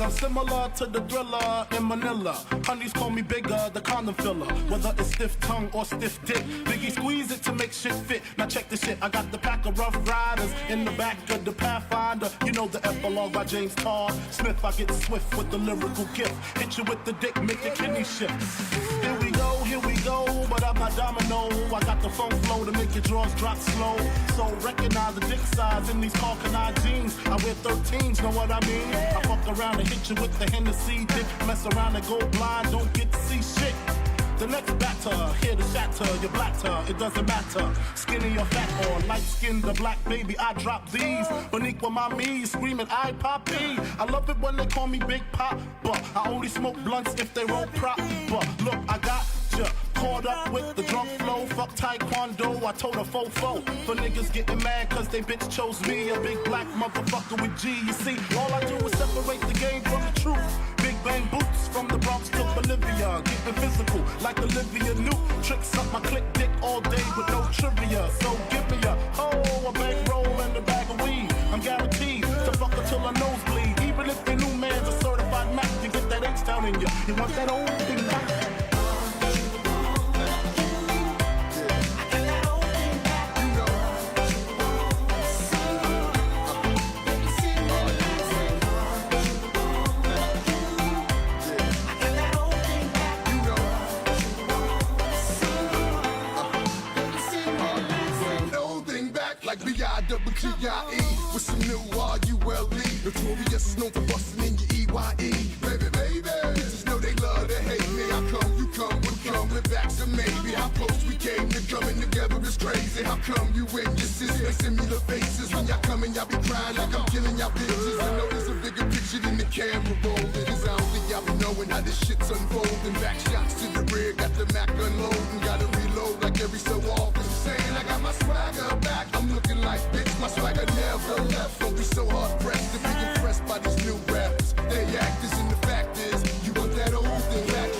I'm similar to the Thriller in Manila. Honeys call me bigger, the condom filler. Whether it's stiff tongue or stiff dick, Biggie squeeze it to make shit fit. Now check this shit, I got the pack of Rough Riders in the back of the Pathfinder. You know the epilogue by James Todd Smith. I get swift with the lyrical gift. Hit you with the dick, make your kidney shift. Here we go, but I'm not domino. I got the funk flow to make your drawers drop slow. So recognize the dick size in these Coincatch jeans. I wear 13s, know what I mean? I fuck around and hit you with the Hennessy dick. Mess around and go blind, don't get to see shit. The next batter, here to shatter your blatter, it doesn't matter. Skinny or fat or light skinned or black, baby, I drop these. Boniqua mommy screaming, I poppy. I love it when they call me Big Pop, but I only smoke blunts if they roll prop. But look, I got ya caught up with the drunk flow. Fuck taekwondo, I told a fofo. For niggas getting mad cause they bitch chose me, a big black motherfucker with G. You see, all I do is separate the game from the truth. Big bang boots from the Bronx to Bolivia, getting physical like Olivia Newt. Tricks up my click dick all day with no trivia. So give me a bankroll and a bag of weed. I'm guaranteed to fuck her till her nose bleed. Even if the new man's a certified Mac, you get that H down in you. You want that old thing back? B-I-double-T-I-E with some new R-U-L-E. Notorious, known for busting in your E-Y-E. Baby, baby, bitches know they love to hate me. How come you come with coming back to maybe? How close we came to coming together is crazy. How come you and your sis make similar faces? When y'all coming, y'all be crying like I'm killing y'all bitches. I know there's a bigger picture than the camera rolling. Cause I don't think y'all be knowing how this shit's unfolding. Back shots to the rear, got the Mac unloading. Gotta reload like every so often. Saying I got my swagger back. I'm looking like bitch, my swagger never left. Don't be so hard pressed to be impressed by these new rappers. They actors and the fact is, you want that old thing back.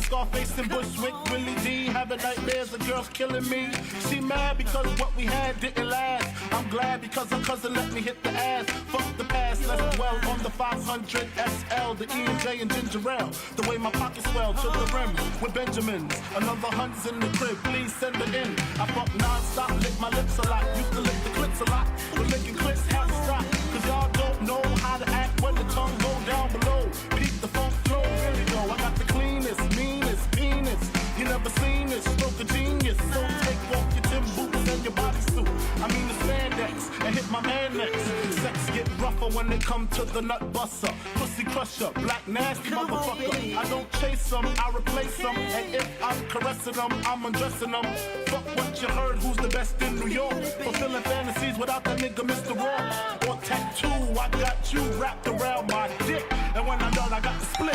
Scarface and Bushwick, Willie D, having nightmares of girls killing me. She mad because what we had didn't last. I'm glad because her cousin let me hit the ass. Fuck the past, let's dwell on the 500 SL, the E and J and ginger ale. The way my pockets swell to the rim with Benjamins. Another hunt's in the crib, please send it in. I fuck non-stop, lick my lips a lot. Used to lick the clips a lot, but licking clips had to stop. Cause y'all don't know how to act when the tongue go down below. Peep the funk flow, really though. I got the cleanest, meanest penis. You never seen this, stroke of genius. So take off your Tim boots and your bodysuit. I mean the spandex and hit my man next. Sex get rougher when they come to the nut buster. Pussy crusher, black nasty motherfucker. I don't chase them, I replace them. And if I'm caressing them, I'm undressing them. Fuck what you heard, who's the best in New York? Fulfilling fantasies without that nigga Mr. Raw. Or tattoo, I got you wrapped around my dick. And when I'm done, I got the split.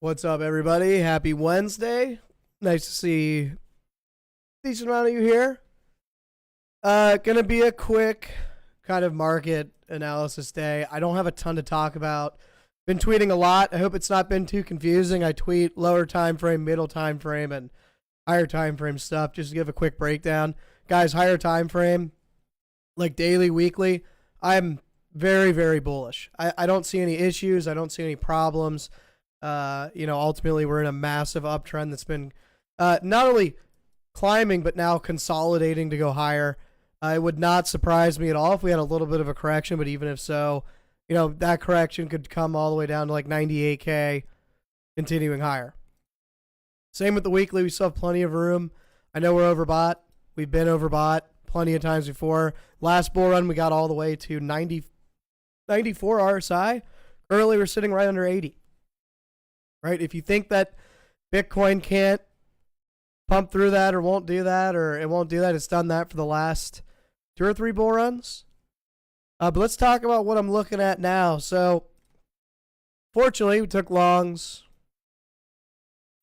What's up, everybody? Happy Wednesday. Nice to see a decent amount of you here. Gonna be a quick kind of market analysis day. I don't have a ton to talk about. Been tweeting a lot. I hope it's not been too confusing. I tweet lower time frame, middle time frame, and higher time frame stuff. Just to give a quick breakdown. Guys, higher time frame, like daily, weekly, I'm very, very bullish. I don't see any issues. I don't see any problems. Ultimately, we're in a massive uptrend that's been not only climbing, but now consolidating to go higher. It would not surprise me at all if we had a little bit of a correction, but even if so, that correction could come all the way down to like 98K, continuing higher. Same with the weekly. We still have plenty of room. I know we're overbought. We've been overbought plenty of times before. Last bull run, we got all the way to 94 RSI. Currently, we're sitting right under 80. Right? If you think that Bitcoin can't pump through that or won't do that, or it won't do that, it's done that for the last 2 or 3 bull runs. But let's talk about what I'm looking at now. So, fortunately, we took longs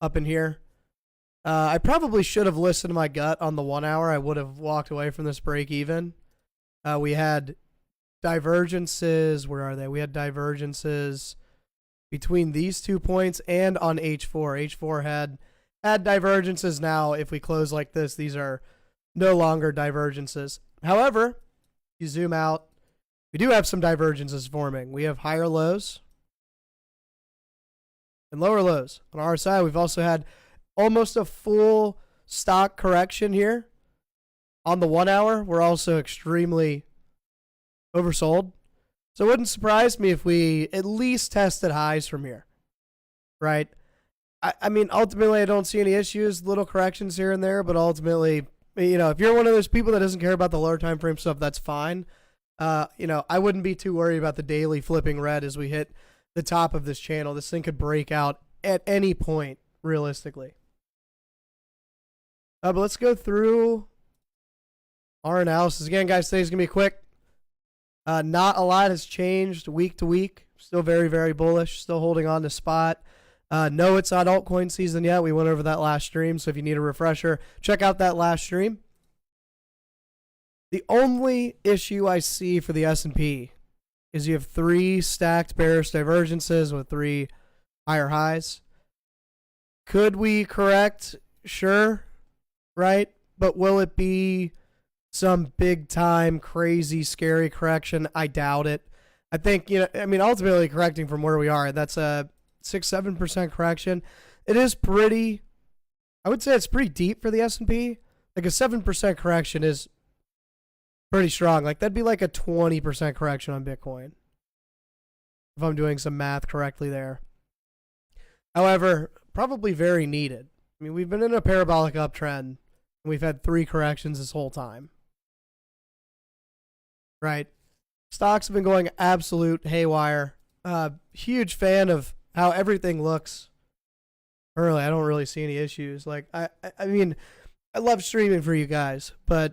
up in here. I probably should have listened to my gut on the 1 hour. I would have walked away from this break even. We had divergences. Where are they? We had divergences between these 2 points and on H4. H4 had divergences. Now, if we close like this, these are no longer divergences. However, you zoom out, we do have some divergences forming. We have higher lows and lower lows. On our side, we've also had almost a full stock correction here. On the 1 hour, we're also extremely oversold. So it wouldn't surprise me if we at least tested highs from here, right? I mean, ultimately, I don't see any issues, little corrections here and there, but ultimately, if you're one of those people that doesn't care about the lower time frame stuff, that's fine. I wouldn't be too worried about the daily flipping red as we hit the top of this channel. This thing could break out at any point, realistically. But let's go through our analysis. Again, guys, today's going to be quick. Not a lot has changed week to week. Still very, very bullish. Still holding on to spot. No, it's not altcoin season yet. We went over that last stream, so if you need a refresher, check out that last stream. The only issue I see for the S&P is you have 3 stacked bearish divergences with 3 higher highs. Could we correct? Sure, right? But will it be some big time, crazy, scary correction? I doubt it. I think, ultimately correcting from where we are, that's a 6-7% correction. It is pretty, I would say it's pretty deep for the S&P. Like a 7% correction is pretty strong. Like that'd be like a 20% correction on Bitcoin, if I'm doing some math correctly there. However, probably very needed. I mean, we've been in a parabolic uptrend, and we've had 3 corrections this whole time. Right? Stocks have been going absolute haywire. Huge fan of how everything looks early. I don't really see any issues. Like, I mean, I love streaming for you guys, but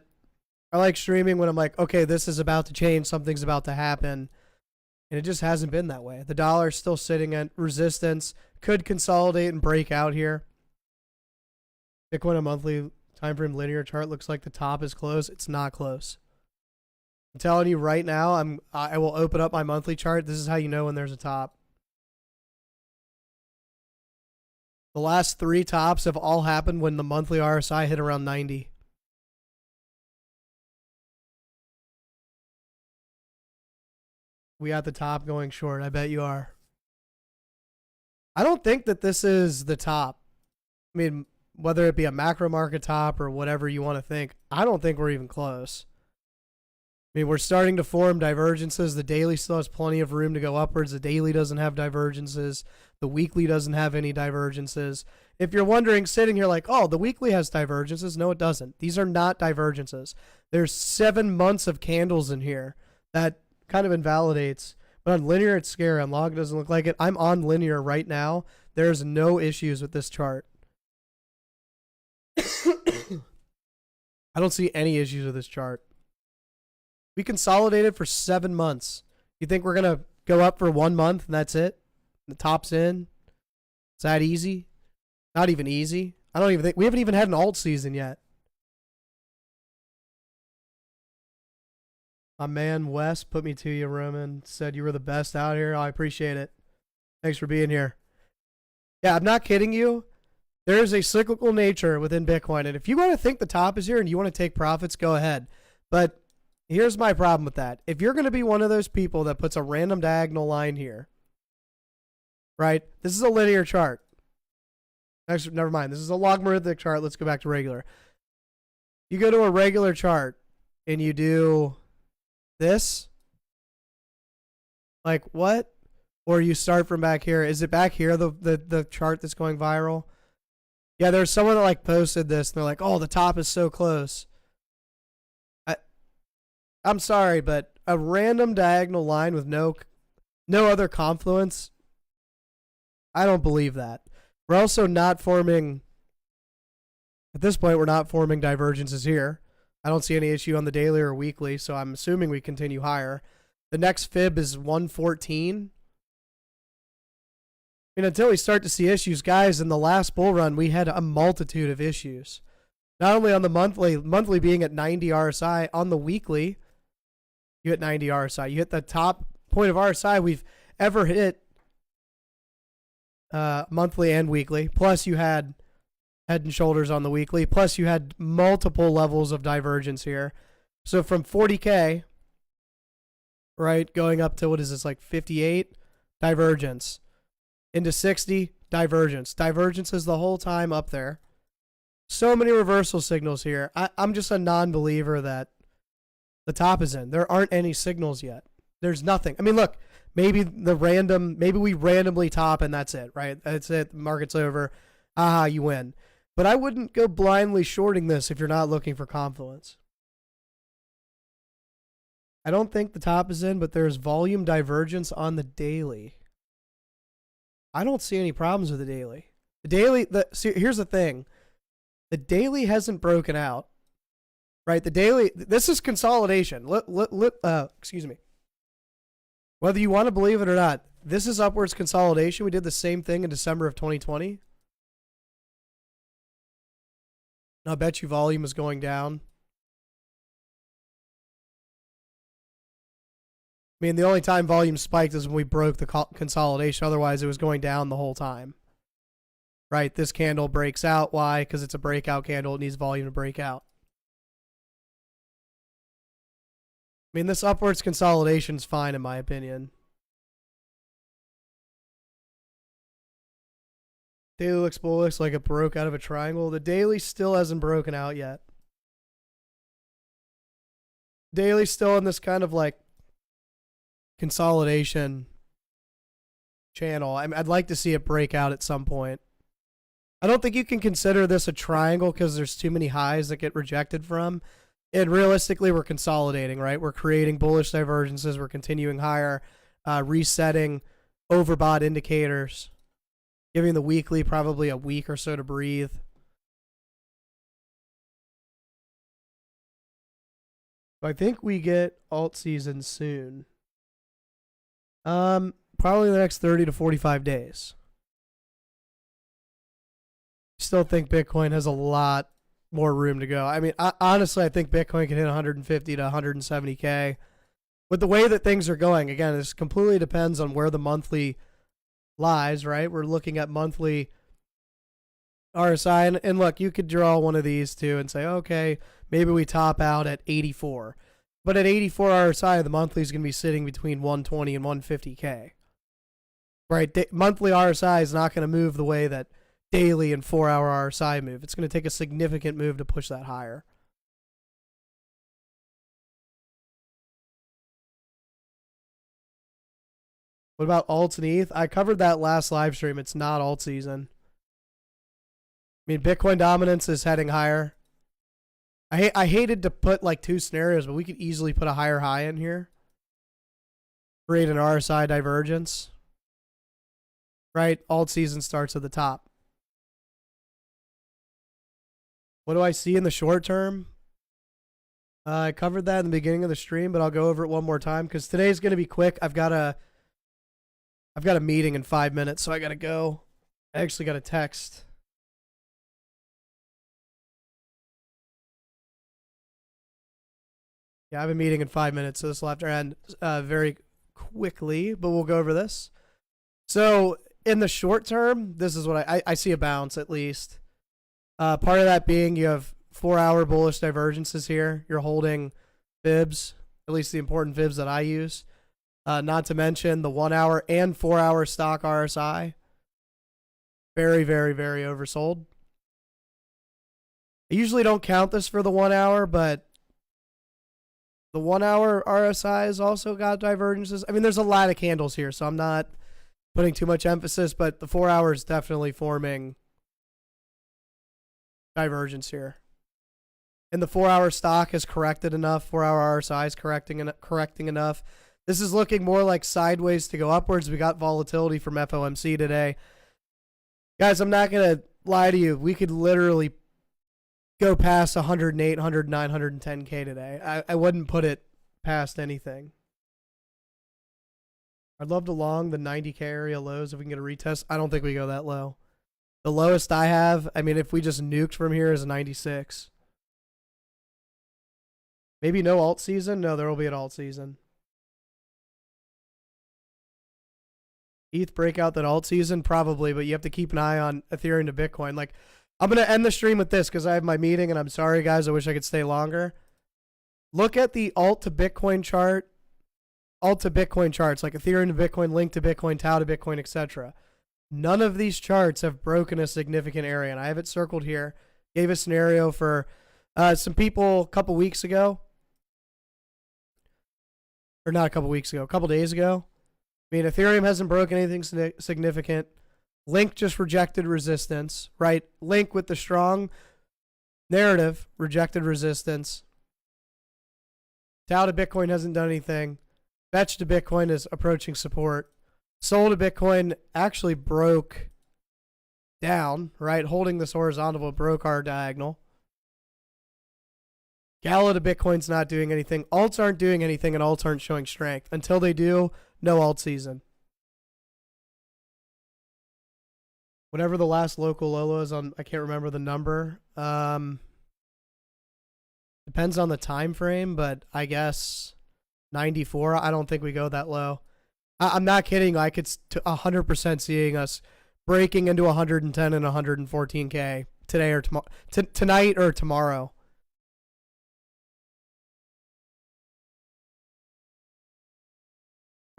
I like streaming when I'm like, okay, this is about to change, something's about to happen, and it just hasn't been that way. The dollar's still sitting at resistance, could consolidate and break out here. Bitcoin, a monthly time frame linear chart, looks like the top is close. It's not close. I'm telling you right now, I will open up my monthly chart. This is how you know when there's a top. The last 3 tops have all happened when the monthly RSI hit around 90. We at the top going short. I bet you are. I don't think that this is the top. I mean, whether it be a macro market top or whatever you want to think, I don't think we're even close. I mean, we're starting to form divergences. The daily still has plenty of room to go upwards. The daily doesn't have divergences. The weekly doesn't have any divergences. If you're wondering, sitting here like, oh, the weekly has divergences. No, it doesn't. These are not divergences. There's 7 months of candles in here. That kind of invalidates. But on linear, it's scary. On log, it doesn't look like it. I'm on linear right now. There's no issues with this chart. I don't see any issues with this chart. We consolidated for 7 months. You think we're going to go up for 1 month and that's it? The top's in? Is that easy? Not even easy. I don't even think we haven't even had an alt season yet. My man Wes put me to you, Roman. Said you were the best out here. I appreciate it. Thanks for being here. Yeah, I'm not kidding you. There is a cyclical nature within Bitcoin. And if you want to think the top is here and you want to take profits, go ahead. But here's my problem with that. If you're going to be one of those people that puts a random diagonal line here, right? This is a linear chart. Actually, never mind. This is a logarithmic chart. Let's go back to regular. You go to a regular chart and you do this. Like what? Or you start from back here. Is it back here, the chart that's going viral? Yeah, there's someone that like posted this and they're like, oh, the top is so close. I'm sorry, but a random diagonal line with no other confluence, I don't believe that. We're also not forming, at this point, we're not forming divergences here. I don't see any issue on the daily or weekly, so I'm assuming we continue higher. The next fib is 114. And until we start to see issues, guys, in the last bull run, we had a multitude of issues. Not only on the monthly being at 90 RSI, on the weekly, you hit 90 RSI. You hit the top point of RSI we've ever hit monthly and weekly. Plus you had head and shoulders on the weekly. Plus you had multiple levels of divergence here. So from 40K, right, going up to, what is this, like 58? Divergence. Into 60, divergence. Divergence is the whole time up there. So many reversal signals here. I'm just a non-believer that the top is in. There aren't any signals yet. There's nothing. I mean, look, maybe we randomly top and that's it, right? That's it. The market's over. Aha, you win. But I wouldn't go blindly shorting this if you're not looking for confluence. I don't think the top is in, but there's volume divergence on the daily. I don't see any problems with the daily. Here's the thing. The daily hasn't broken out, right? The daily, this is consolidation. Excuse me. Whether you want to believe it or not, this is upwards consolidation. We did the same thing in December of 2020. I bet you volume is going down. I mean, the only time volume spiked is when we broke the consolidation. Otherwise, it was going down the whole time. Right? This candle breaks out. Why? Because it's a breakout candle. It needs volume to break out. I mean, this upwards consolidation is fine in my opinion. Daily looks bullish like it broke out of a triangle. The daily still hasn't broken out yet. Daily's still in this kind of like consolidation channel. I'd like to see it break out at some point. I don't think you can consider this a triangle because there's too many highs that get rejected from. And realistically, we're consolidating, right? We're creating bullish divergences. We're continuing higher, resetting overbought indicators, giving the weekly probably a week or so to breathe. I think we get alt season soon. Probably the next 30 to 45 days. Still think Bitcoin has a lot more room to go. I mean, honestly, I think Bitcoin can hit 150 to 170K. With the way that things are going, again, this completely depends on where the monthly lies, right? We're looking at monthly RSI. And look, you could draw one of these two and say, okay, maybe we top out at 84. But at 84 RSI, the monthly is going to be sitting between 120 and 150K. Right? Monthly RSI is not going to move the way that daily and 4-hour RSI move. It's going to take a significant move to push that higher. What about alts and ETH? I covered that last live stream. It's not alt season. I mean, Bitcoin dominance is heading higher. I hated to put like two scenarios, but we could easily put a higher high in here. Create an RSI divergence. Right? Alt season starts at the top. What do I see in the short term? I covered that in the beginning of the stream, but I'll go over it one more time because today's going to be quick. I've got a meeting in 5 minutes, so I got to go. I actually got a text. Yeah, I have a meeting in 5 minutes, so this will have to end very quickly, but we'll go over this. So in the short term, this is what I see a bounce at least. Part of that being you have 4-hour bullish divergences here. You're holding fibs, at least the important fibs that I use. Not to mention the 1-hour and 4-hour stock RSI. Very, very, very oversold. I usually don't count this for the 1 hour, but the 1 hour RSI has also got divergences. I mean, there's a lot of candles here, so I'm not putting too much emphasis, but the 4 hours definitely forming divergence here. And the 4-hour stock has corrected enough. 4-hour RSI is correcting enough. This is looking more like sideways to go upwards. We got volatility from FOMC today. Guys, I'm not going to lie to you. We could literally go past 108, 109, 110K today. I wouldn't put it past anything. I'd love to long the 90K area lows if we can get a retest. I don't think we go that low. The lowest I have, I mean, if we just nuked from here, is 96. Maybe no alt season? No, there will be an alt season. ETH breakout that alt season? Probably, but you have to keep an eye on Ethereum to Bitcoin. Like, I'm going to end the stream with this because I have my meeting, and I'm sorry, guys. I wish I could stay longer. Look at the alt to Bitcoin chart. Alt to Bitcoin charts, like Ethereum to Bitcoin, Link to Bitcoin, Tau to Bitcoin, etc. None of these charts have broken a significant area, and I have it circled here. Gave a scenario for some people a couple weeks ago. Or not a couple weeks ago, a couple days ago. I mean, Ethereum hasn't broken anything significant. Link just rejected resistance, right? Link with the strong narrative rejected resistance. Tau to Bitcoin hasn't done anything. Fetch to Bitcoin is approaching support. Sol to Bitcoin actually broke down, right? Holding this horizontal, but broke our diagonal. Gala to Bitcoin's not doing anything. Alts aren't doing anything, and alts aren't showing strength. Until they do, no alt season. Whatever the last local low is on, I can't remember the number. Depends on the time frame, but I guess 94. I don't think we go that low. I'm not kidding. I could 100% seeing us breaking into 110 and 114K today or tomorrow, tonight or tomorrow.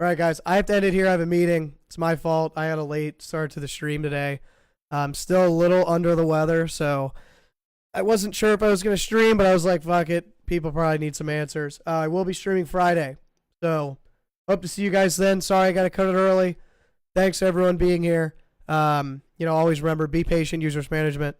All right, guys, I have to end it here. I have a meeting. It's my fault. I had a late start to the stream today. I'm still a little under the weather, so I wasn't sure if I was going to stream, but I was like, fuck it. People probably need some answers. I will be streaming Friday, so hope to see you guys then. Sorry, I got to cut it early. Thanks, everyone, being here. Always remember, be patient, use risk management.